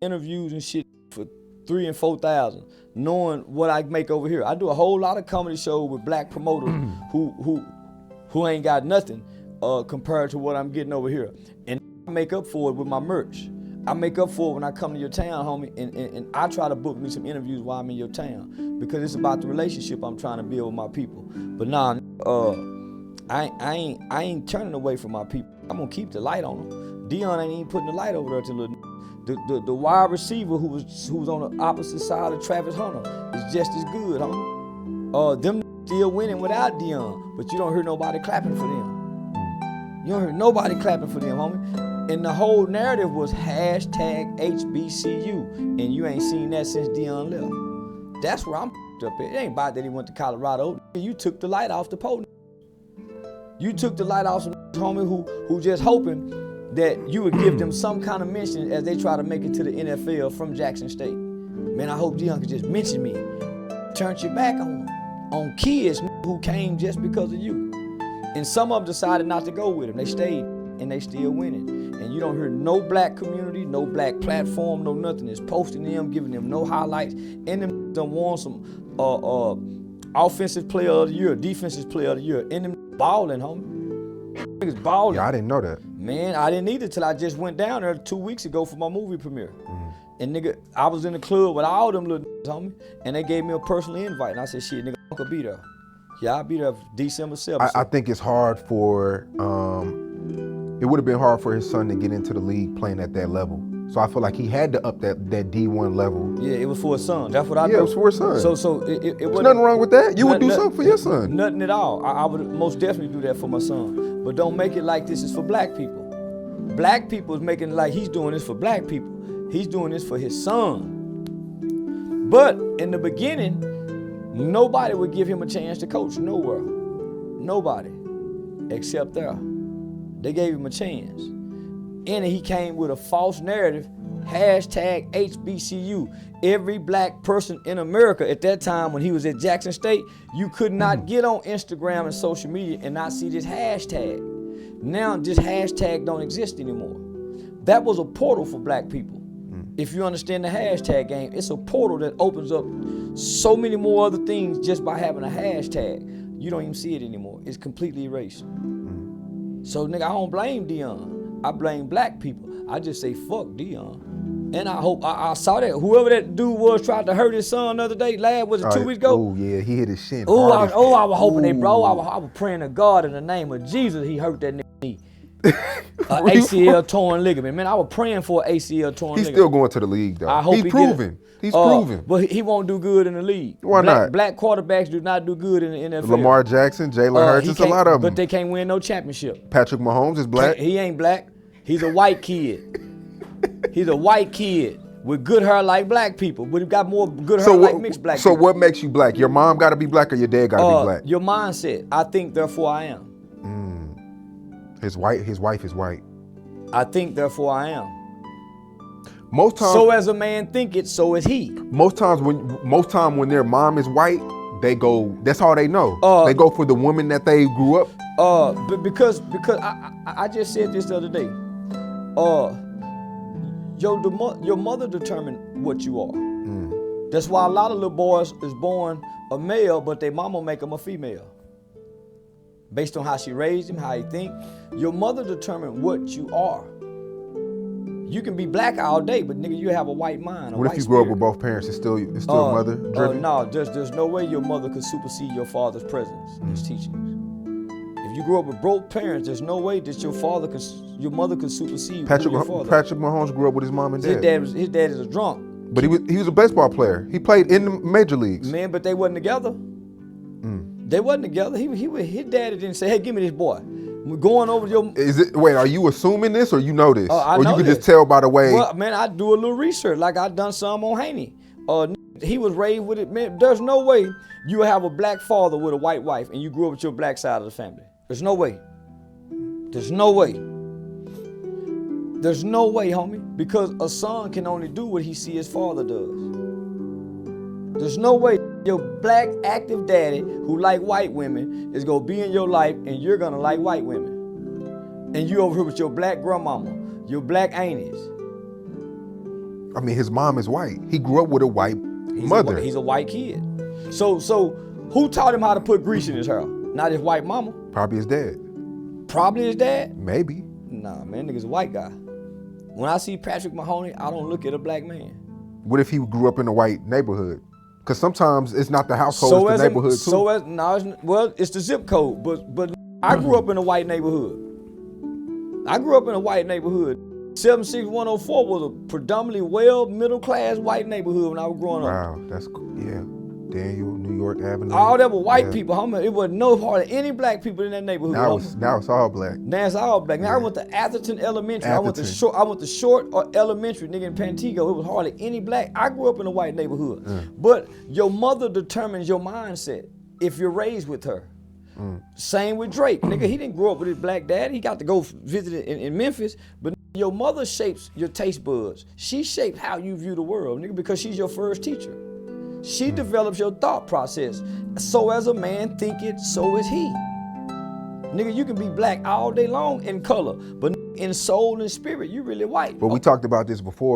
interviews and shit for $3,000 and $4,000, knowing what I make over here. I do a whole lot of comedy shows with black promoters who ain't got nothing compared to what I'm getting over here. And I make up for it with my merch. I make up for it when I come to your town, homie, and I try to book me some interviews while I'm in your town because it's about the relationship I'm trying to build with my people. But nah, I ain't turning away from my people. I'm gonna keep the light on them. Dion ain't even putting the light over there to the wide receiver who was on the opposite side of Travis Hunter is just as good, homie. Them still winning without Dion, but you don't hear nobody clapping for them. You don't hear nobody clapping for them, homie. And the whole narrative was hashtag HBCU, and you ain't seen that since Dion left. That's where I'm up at. It ain't about that he went to Colorado. You took the light off the pole. You took the light off some homie who just hoping that you would give them some kind of mention as they try to make it to the NFL from Jackson State. Man, I hope Dion could just mention me. Turned your back on kids who came just because of you. And some of them decided not to go with him. They stayed, and they still winning. And you don't hear no black community, no black platform, no nothing. It's posting them, giving them no highlights. And them done won some offensive player of the year, defensive player of the year. And them balling, homie. Niggas balling. Yeah, I didn't know that. Man, I didn't either till I just went down there 2 weeks ago for my movie premiere. And nigga, I was in the club with all them little homie, and they gave me a personal invite. And I said, shit, nigga, I could be there. Yeah, I'll be there December 7th. I think it's hard for, it would have been hard for his son to get into the league playing at that level. So I feel like he had to up that D1 level. Yeah, it was for his son. That's what I know. Yeah, it was for his son. So it wasn't. There's nothing wrong with that. You would do something for your son. Nothing at all. I would most definitely do that for my son. But don't make it like this is for black people. Black people is making it like he's doing this for black people. He's doing this for his son. But in the beginning, nobody would give him a chance to coach nowhere. Nobody. Except there. They gave him a chance. And he came with a false narrative, hashtag HBCU. Every black person in America at that time when he was at Jackson State, you could not get on Instagram and social media and not see this hashtag. Now this hashtag don't exist anymore. That was a portal for black people. If you understand the hashtag game, it's a portal that opens up so many more other things just by having a hashtag. You don't even see it anymore. It's completely erased. So nigga, I don't blame Dion. I blame black people. I just say fuck Dion. And I hope, I saw that whoever that dude was tried to hurt his son the other day, was it 2 weeks ago? Oh yeah, he hit his shin. I was hoping they, bro, I was praying to God in the name of Jesus, he hurt that nigga knee. ACL torn ligament. Man, I was praying for an ACL torn ligament. He's still going to the league though. I hope he's proven. He's proven. But he won't do good in the league. Why not? Black quarterbacks do not do good in the NFL. Lamar Jackson, Jalen Hurts, it's a lot of them. But they can't win no championship. Patrick Mahomes is black. He ain't black. He's a white kid. He's a white kid with good hair like black people, but he got more good hair like mixed black people. So what makes you black? Your mom got to be black or your dad got to be black? Your mindset. I think, therefore I am. His wife is white. I think, therefore I am. Most times. So as a man think it, so is he. Most times when their mom is white, they go. That's all they know. They go for the woman that they grew up. But because I just said this the other day. Your mother determined what you are. That's why a lot of little boys is born a male, but their mama make them a female. Based on how she raised him, how he think. Your mother determined what you are. You can be black all day, but nigga, you have a white mind. What if you grow up with both parents? It's still mother driven? No, there's no way your mother could supersede your father's presence and his teachings. If you grew up with both parents, there's no way that your mother could supersede your father. Patrick Mahomes grew up with his mom and dad. His dad is a drunk. But he was a baseball player. He played in the major leagues. Man, but they wasn't together. They wasn't together. His daddy didn't say, "Hey, give me this boy." We're going over your. Wait, are you assuming this or you know this? Or you could just tell by the way. Well, man, I do a little research. Like I done some on Haney. He was raised with it. Man, there's no way you have a black father with a white wife and you grew up with your black side of the family. There's no way. There's no way. There's no way, homie. Because a son can only do what he see his father does. There's no way your black active daddy who like white women is gonna be in your life and you're gonna like white women. And you over here with your black grandmama, your black aunties. I mean, his mom is white. He grew up with a white mother. He's a white kid. So who taught him how to put grease in his hair? Not his white mama. Probably his dad. Probably his dad. Maybe. Nah, man, nigga's a white guy. When I see Patrick Mahoney, I don't look at a black man. What if he grew up in a white neighborhood? Because sometimes it's not the household, it's the neighborhood too. It's the zip code. But I grew up in a white neighborhood. 76104 was a predominantly middle class white neighborhood when I was growing up. Wow, that's cool. Yeah. Daniel, New York Avenue. All that were white people. It wasn't hardly any black people in that neighborhood. Now it's all black. Now it's all black. Now I went to Atherton Elementary. I went to Short Elementary, nigga, in Pantego. It was hardly any black. I grew up in a white neighborhood. But your mother determines your mindset if you're raised with her. Same with Drake. Nigga, he didn't grow up with his black dad. He got to go visit in Memphis. But your mother shapes your taste buds. She shapes how you view the world, nigga, because she's your first teacher. She develops your thought process. So as a man thinketh, so is he. Nigga, you can be black all day long in color, but in soul and spirit, you really white. But we talked about this before.